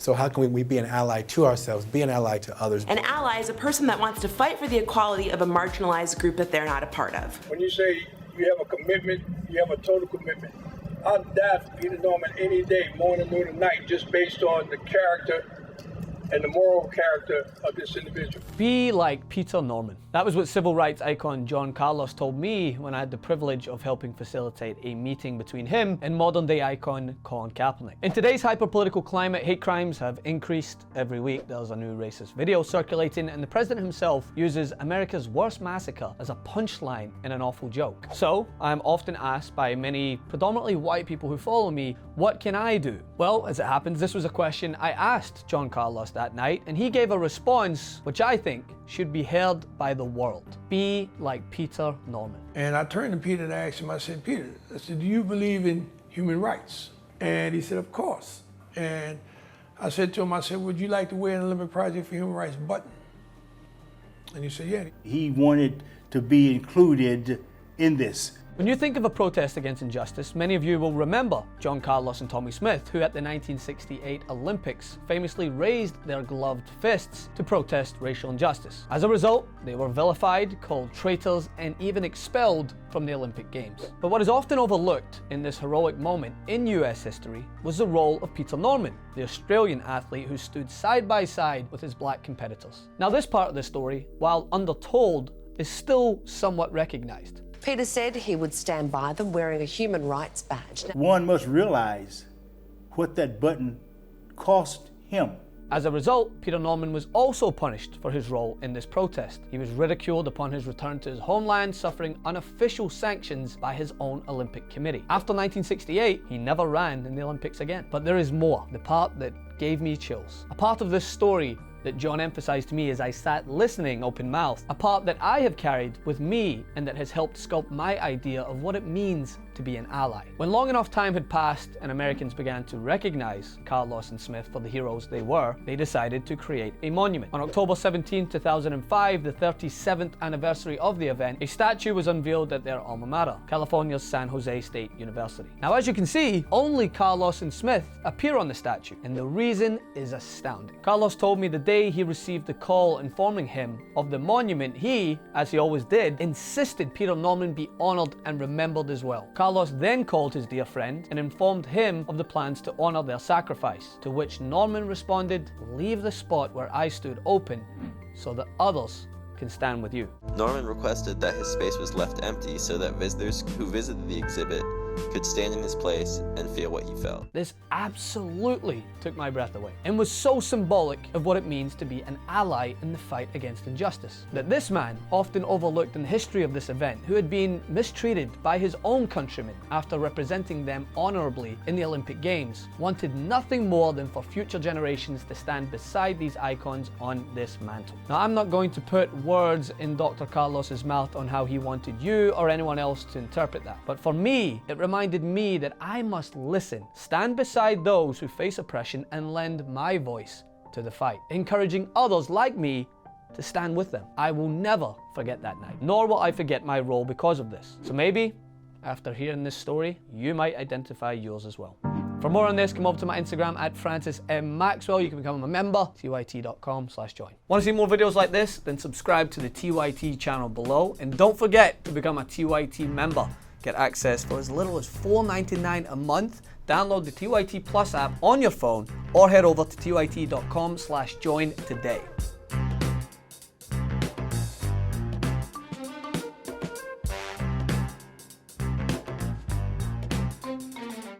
So how can we be an ally to ourselves, be an ally to others? An ally is a person that wants to fight for the equality of a marginalized group that they're not a part of. When you say you have a commitment, you have a total commitment. I'd die for Peter Norman any day, morning, noon, and night, just based on the character and the moral character of this individual. Be like Peter Norman. That was what civil rights icon John Carlos told me when I had the privilege of helping facilitate a meeting between him and modern day icon Colin Kaepernick. In today's hyper-political climate, hate crimes have increased every week. There's a new racist video circulating, and the president himself uses America's worst massacre as a punchline in an awful joke. So I'm often asked by many predominantly white people who follow me, what can I do? Well, as it happens, this was a question I asked John Carlos that night, and he gave a response which I think should be heard by the world. Be like Peter Norman. And I turned to Peter and I asked him, I said, Peter, I said, do you believe in human rights? And he said, of course. And I said to him, I said, would you like to wear an Olympic Project for Human Rights button? And he said, yeah. He wanted to be included in this. When you think of a protest against injustice, many of you will remember John Carlos and Tommie Smith, who at the 1968 Olympics famously raised their gloved fists to protest racial injustice. As a result, they were vilified, called traitors, and even expelled from the Olympic Games. But what is often overlooked in this heroic moment in US history was the role of Peter Norman, the Australian athlete who stood side by side with his black competitors. Now, this part of the story, while undertold, is still somewhat recognized. Peter said he would stand by them wearing a human rights badge. One must realize what that button cost him. As a result, Peter Norman was also punished for his role in this protest. He was ridiculed upon his return to his homeland, suffering unofficial sanctions by his own Olympic committee. After 1968, he never ran in the Olympics again. But there is more, the part that gave me chills. A part of this story that John emphasized to me as I sat listening open-mouthed, a part that I have carried with me and that has helped sculpt my idea of what it means to be an ally. When long enough time had passed and Americans began to recognize Carlos and Smith for the heroes they were, they decided to create a monument. On October 17, 2005, the 37th anniversary of the event, a statue was unveiled at their alma mater, California's San Jose State University. Now, as you can see, only Carlos and Smith appear on the statue, and the reason is astounding. Carlos told me the day he received the call informing him of the monument, he, as he always did, insisted Peter Norman be honored and remembered as well. Carlos then called his dear friend and informed him of the plans to honor their sacrifice, to which Norman responded, "Leave the spot where I stood open so that others can stand with you." Norman requested that his space was left empty so that visitors who visited the exhibit could stand in his place and feel what he felt. This absolutely took my breath away and was so symbolic of what it means to be an ally in the fight against injustice. That this man, often overlooked in the history of this event, who had been mistreated by his own countrymen after representing them honorably in the Olympic Games, wanted nothing more than for future generations to stand beside these icons on this mantle. Now, I'm not going to put words in Dr. Carlos's mouth on how he wanted you or anyone else to interpret that, but for me, it reminded me that I must listen, stand beside those who face oppression, and lend my voice to the fight, encouraging others like me to stand with them. I will never forget that night, nor will I forget my role because of this. So maybe, after hearing this story, you might identify yours as well. For more on this, come over to my Instagram at Francis M. Maxwell. You can become a member, tyt.com/join. Want to see more videos like this? Then subscribe to the TYT channel below, and don't forget to become a TYT member. Get access for as little as $4.99 a month. Download the TYT Plus app on your phone or head over to tyt.com/join today.